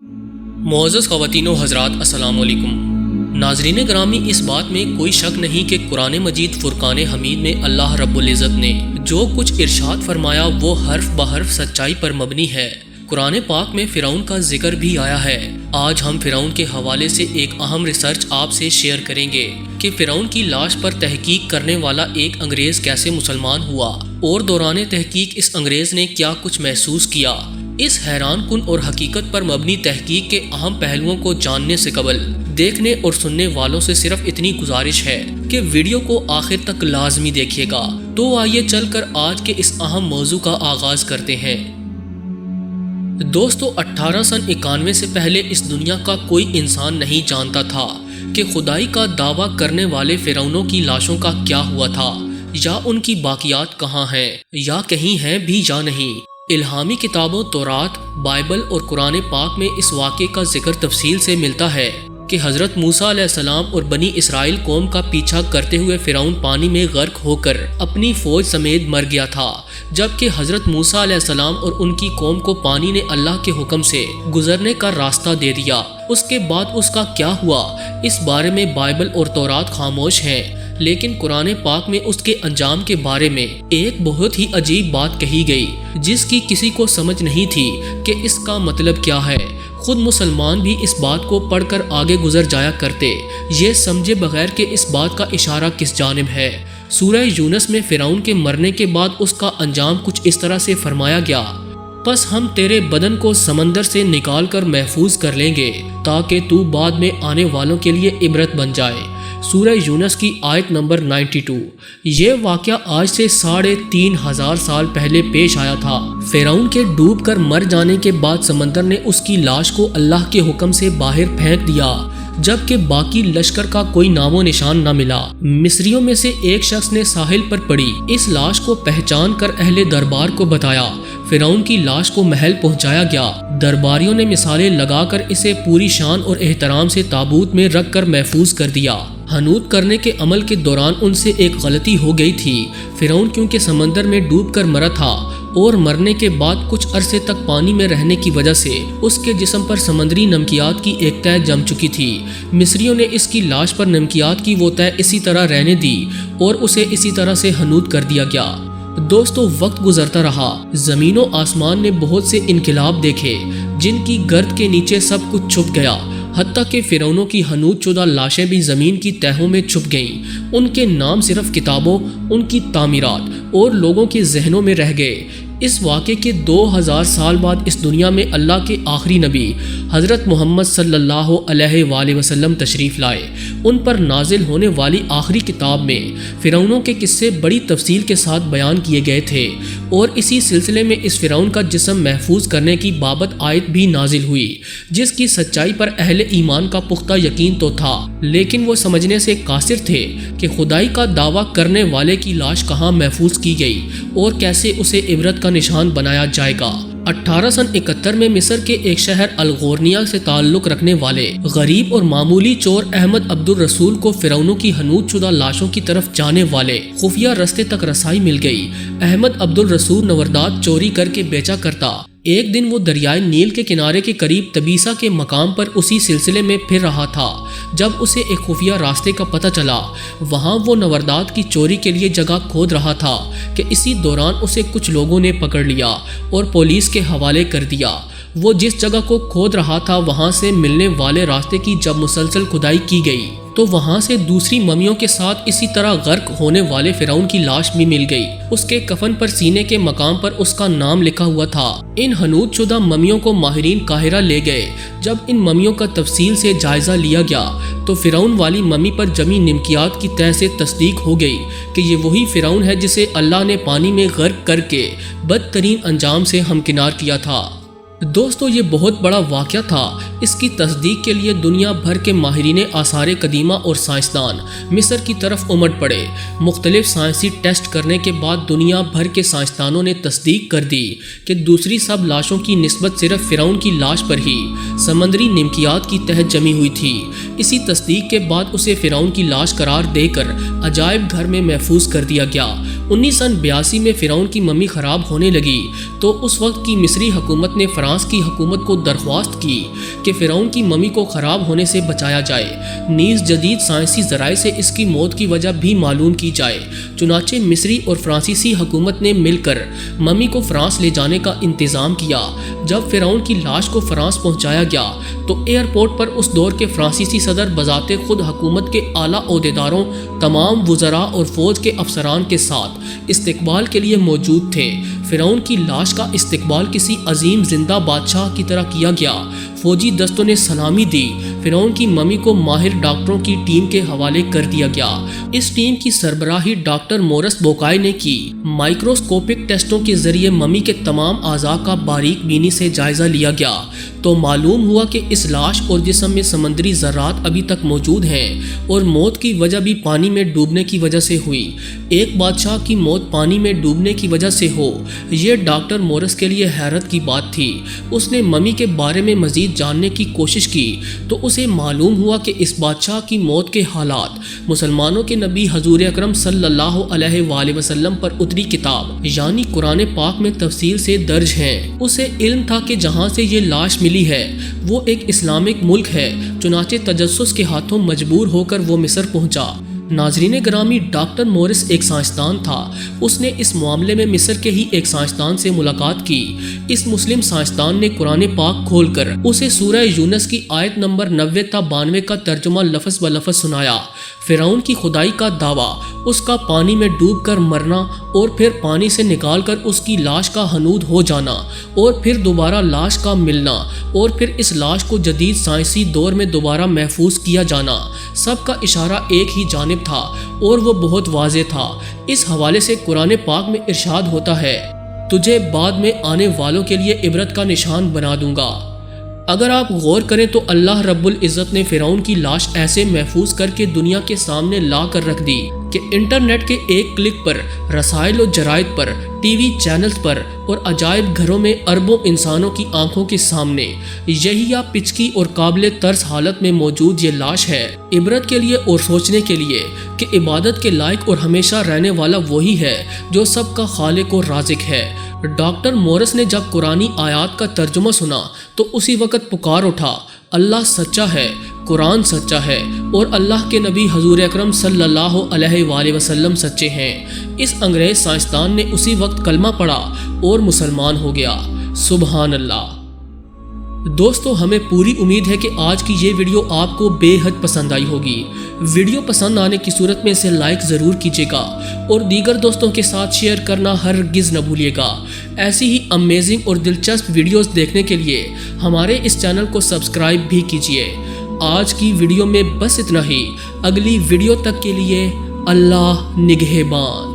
معزز خواتین و حضرات، السلام علیکم۔ ناظرین گرامی، اس بات میں کوئی شک نہیں کہ قرآن مجید فرقان حمید میں اللہ رب العزت نے جو کچھ ارشاد فرمایا وہ حرف بحرف سچائی پر مبنی ہے۔ قرآن پاک میں فرعون کا ذکر بھی آیا ہے۔ آج ہم فرعون کے حوالے سے ایک اہم ریسرچ آپ سے شیئر کریں گے کہ فرعون کی لاش پر تحقیق کرنے والا ایک انگریز کیسے مسلمان ہوا اور دوران تحقیق اس انگریز نے کیا کچھ محسوس کیا۔ اس حیران کن اور حقیقت پر مبنی تحقیق کے اہم پہلوؤں کو جاننے سے قبل دیکھنے اور سننے والوں سے صرف اتنی گزارش ہے کہ ویڈیو کو آخر تک لازمی دیکھیے گا۔ تو آئیے چل کر آج کے اس اہم موضوع کا آغاز کرتے ہیں۔ دوستو، 1891 سے پہلے اس دنیا کا کوئی انسان نہیں جانتا تھا کہ خدائی کا دعویٰ کرنے والے فرعونوں کی لاشوں کا کیا ہوا تھا، یا ان کی باقیات کہاں ہیں، یا کہیں ہیں بھی یا نہیں۔ الہامی کتابوں تورات، بائبل اور قرآن پاک میں اس واقعے کا ذکر تفصیل سے ملتا ہے کہ حضرت موسیٰ علیہ السلام اور بنی اسرائیل قوم کا پیچھا کرتے ہوئے فرعون پانی میں غرق ہو کر اپنی فوج سمیت مر گیا تھا، جبکہ حضرت موسیٰ علیہ السلام اور ان کی قوم کو پانی نے اللہ کے حکم سے گزرنے کا راستہ دے دیا۔ اس کے بعد اس کا کیا ہوا، اس بارے میں بائبل اور تورات خاموش ہیں، لیکن قرآن پاک میں اس کے انجام کے بارے میں ایک بہت ہی عجیب بات کہی گئی جس کی کسی کو سمجھ نہیں تھی کہ اس کا مطلب کیا ہے۔ خود مسلمان بھی اس بات کو پڑھ کر آگے گزر جایا کرتے، یہ سمجھے بغیر کہ اس بات کا اشارہ کس جانب ہے۔ سورہ یونس میں فرعون کے مرنے کے بعد اس کا انجام کچھ اس طرح سے فرمایا گیا: پس ہم تیرے بدن کو سمندر سے نکال کر محفوظ کر لیں گے تاکہ تو بعد میں آنے والوں کے لیے عبرت بن جائے۔ سورہ یونس کی آیت نمبر 92۔ یہ واقعہ آج سے 3500 سال پہلے پیش آیا تھا۔ فرعون کے ڈوب کر مر جانے کے بعد سمندر نے اس کی لاش کو اللہ کے حکم سے باہر پھینک دیا، جبکہ باقی لشکر کا کوئی نام و نشان نہ ملا۔ مصریوں میں سے ایک شخص نے ساحل پر پڑی اس لاش کو پہچان کر اہل دربار کو بتایا۔ فرعون کی لاش کو محل پہنچایا گیا۔ درباریوں نے مثالیں لگا کر اسے پوری شان اور احترام سے تابوت میں رکھ کر محفوظ کر دیا۔ حنوط کرنے کے عمل کے دوران ان سے ایک غلطی ہو گئی تھی۔ فرعون کیونکہ سمندر میں ڈوب کر مرا تھا اور مرنے کے بعد کچھ عرصے تک پانی میں رہنے کی وجہ سے اس کے جسم پر سمندری نمکیات کی ایک تہ جم چکی تھی۔ مصریوں نے اس کی لاش پر نمکیات کی وہ تہ اسی طرح رہنے دی اور اسے اسی طرح سے حنوط کر دیا گیا۔ دوستو، وقت گزرتا رہا، زمین و آسمان نے بہت سے انقلاب دیکھے جن کی گرد کے نیچے سب کچھ چھپ گیا، حتیٰ کہ فرعونوں کی حنوط شدہ لاشیں بھی زمین کی تہوں میں چھپ گئیں۔ ان کے نام صرف کتابوں، ان کی تعمیرات اور لوگوں کے ذہنوں میں رہ گئے۔ اس واقعے کے 2000 سال بعد اس دنیا میں اللہ کے آخری نبی حضرت محمد صلی اللہ علیہ وآلہ وسلم تشریف لائے۔ ان پر نازل ہونے والی آخری کتاب میں فرعونوں کے قصے بڑی تفصیل کے ساتھ بیان کیے گئے تھے، اور اسی سلسلے میں اس فرعون کا جسم محفوظ کرنے کی بابت آیت بھی نازل ہوئی، جس کی سچائی پر اہل ایمان کا پختہ یقین تو تھا، لیکن وہ سمجھنے سے قاصر تھے کہ خدائی کا دعویٰ کرنے والے کی لاش کہاں محفوظ کی گئی اور کیسے اسے عبرت کا نشان بنایا جائے گا۔ 1871 میں مصر کے ایک شہر الغورنیہ سے تعلق رکھنے والے غریب اور معمولی چور احمد عبد الرسول کو فرعونوں کی حنوط شدہ لاشوں کی طرف جانے والے خفیہ رستے تک رسائی مل گئی۔ احمد عبد الرسول نوردات چوری کر کے بیچا کرتا۔ ایک دن وہ دریائے نیل کے کنارے کے قریب تبیسا کے مقام پر اسی سلسلے میں پھر رہا تھا جب اسے ایک خفیہ راستے کا پتہ چلا۔ وہاں وہ نوردات کی چوری کے لیے جگہ کھود رہا تھا کہ اسی دوران اسے کچھ لوگوں نے پکڑ لیا اور پولیس کے حوالے کر دیا۔ وہ جس جگہ کو کھود رہا تھا وہاں سے ملنے والے راستے کی جب مسلسل کھدائی کی گئی تو وہاں سے دوسری ممیوں کے ساتھ اسی طرح غرق ہونے والے فرعون کی لاش بھی مل گئی۔ اس کے کفن پر سینے کے مقام پر اس کا نام لکھا ہوا تھا۔ ان حنوط شدہ ممیوں کو ماہرین قاہرہ لے گئے۔ جب ان ممیوں کا تفصیل سے جائزہ لیا گیا تو فرعون والی ممی پر جمی نمکیات کی تہ سے تصدیق ہو گئی کہ یہ وہی فرعون ہے جسے اللہ نے پانی میں غرق کر کے بدترین انجام سے ہمکنار کیا تھا۔ دوستو، یہ بہت بڑا واقعہ تھا۔ اس کی تصدیق کے لیے دنیا بھر کے ماہرین آثار قدیمہ اور سائنسدان مصر کی طرف امڑ پڑے۔ مختلف سائنسی ٹیسٹ کرنے کے بعد دنیا بھر کے سائنسدانوں نے تصدیق کر دی کہ دوسری سب لاشوں کی نسبت صرف فرعون کی لاش پر ہی سمندری نمکیات کی تہ جمی ہوئی تھی۔ اسی تصدیق کے بعد اسے فرعون کی لاش قرار دے کر عجائب گھر میں محفوظ کر دیا گیا۔ 1982 میں فرعون کی ممی خراب ہونے لگی تو اس وقت کی مصری حکومت نے فرانس کی حکومت کو درخواست کی کہ فرعون کی ممی کو خراب ہونے سے بچایا جائے، نیز جدید سائنسی ذرائع سے اس کی موت کی وجہ بھی معلوم کی جائے۔ چنانچہ مصری اور فرانسیسی حکومت نے مل کر ممی کو فرانس لے جانے کا انتظام کیا۔ جب فرعون کی لاش کو فرانس پہنچایا گیا تو ایئرپورٹ پر اس دور کے فرانسیسی صدر بذات خود حکومت کے اعلیٰ عہدیداروں، تمام وزراء اور فوج کے افسران کے ساتھ استقبال کے لیے موجود تھے۔ فرعون کی لاش کا استقبال کسی عظیم زندہ بادشاہ کی طرح کیا گیا۔ فوجی دستوں نے سلامی دی۔ فرعون کی ممی کو ماہر ڈاکٹروں کی ٹیم کے حوالے کر دیا گیا۔ اس ٹیم کی سربراہی ڈاکٹر مورس بوکائے نے کی۔ مائکروسکوپک ٹیسٹوں کے ذریعے ممی کے تمام اعضاء کا باریک بینی سے جائزہ لیا گیا تو معلوم ہوا کہ اس لاش اور جسم میں سمندری ذرات ابھی تک موجود ہیں اور موت کی وجہ بھی پانی میں ڈوبنے کی وجہ سے ہوئی۔ ایک بادشاہ کی موت پانی میں ڈوبنے کی وجہ سے ہو، یہ ڈاکٹر مورس کے لیے حیرت کی بات تھی۔ اس نے ممی کے بارے میں مزید جاننے کی کوشش کی تو اسے معلوم ہوا کہ اس بادشاہ کی موت کے حالات مسلمانوں کے نبی حضور اکرم صلی اللہ علیہ وآلہ وسلم پر اتری کتاب یعنی قرآن پاک میں تفصیل سے درج ہیں۔ اسے علم تھا کہ جہاں سے یہ لاش ملی ہے وہ ایک اسلامک ملک ہے، چنانچہ تجسس کے ہاتھوں مجبور ہو کر وہ مصر پہنچا۔ ناظرین گرامی، ڈاکٹر مورس ایک سائنسدان تھا۔ اس نے اس معاملے میں مصر کے ہی ایک سائنسدان سے ملاقات کی۔ اس مسلم سائنسدان نے قرآن پاک کھول کر اسے سورہ یونس کی آیت نمبر 90 تا 92 کا ترجمہ لفظ بلفظ سنایا۔ فرعون کی خدائی کا دعویٰ، اس کا پانی میں ڈوب کر مرنا اور پھر پانی سے نکال کر اس کی لاش کا حنود ہو جانا اور پھر دوبارہ لاش کا ملنا اور پھر اس لاش کو جدید سائنسی دور میں دوبارہ محفوظ کیا جانا، سب کا اشارہ ایک ہی جانب تھا اور وہ بہت واضح تھا۔ اس حوالے سے قرآن پاک میں ارشاد ہوتا ہے، تجھے بعد میں آنے والوں کے لیے عبرت کا نشان بنا دوں گا۔ اگر آپ غور کریں تو اللہ رب العزت نے فرعون کی لاش ایسے محفوظ کر کے دنیا کے سامنے لا کر رکھ دی کہ انٹرنیٹ کے ایک کلک پر رسائل و جرائد پر، ٹی وی چینلز پر اور عجائب گھروں میں اربوں انسانوں کی آنکھوں کے سامنے یہیا پچکی اور قابل ترس حالت میں موجود یہ لاش ہے۔ عبرت کے لیے اور سوچنے کے لیے کہ عبادت کے لائق اور ہمیشہ رہنے والا وہی ہے جو سب کا خالق و رازق ہے۔ ڈاکٹر مورس نے جب قرآنی آیات کا ترجمہ سنا تو اسی وقت پکار اٹھا، اللہ سچا ہے، قرآن سچا ہے اور اللہ کے نبی حضور اکرم صلی اللہ علیہ وآلہ وسلم سچے ہیں۔ اس انگریز سائنسدان نے اسی وقت کلمہ پڑھا اور مسلمان ہو گیا۔ سبحان اللہ۔ دوستو، ہمیں پوری امید ہے کہ آج کی یہ ویڈیو آپ کو بے حد پسند آئی ہوگی۔ ویڈیو پسند آنے کی صورت میں اسے لائک ضرور کیجیے گا اور دیگر دوستوں کے ساتھ شیئر کرنا ہرگز نہ بھولیے گا۔ ایسی ہی امیزنگ اور دلچسپ ویڈیوز دیکھنے کے لیے ہمارے اس چینل کو سبسکرائب بھی کیجیے۔ آج کی ویڈیو میں بس اتنا ہی۔ اگلی ویڈیو تک کے لیے اللہ نگہبان۔